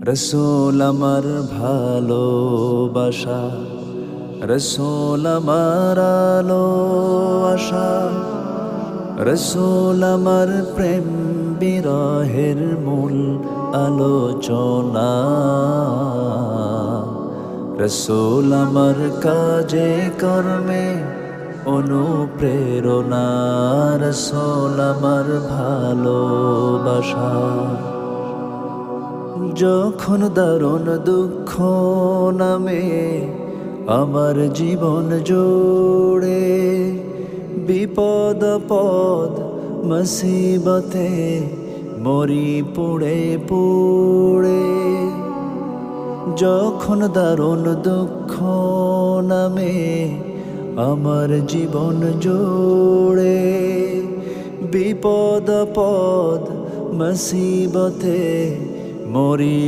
রসূল আমার ভালোবাসা, রসূল আমার আলো আশা, রসূল আমার প্রেম বিরহের মূল আলোচনা। রসূল আমার কাজে কর্মে অনুপ্রেরণা, রসূল আমার ভালোবাসা। যখন দারুণ দুঃখ নামে আমার জীবন জুড়ে, বিপদ পদ মুসিবতে মরি পুড়ে পুড়ে। যখন দারুণ দুঃখ নামে আমার জীবন জুড়ে, বিপদ পদ মুসিবতে মরি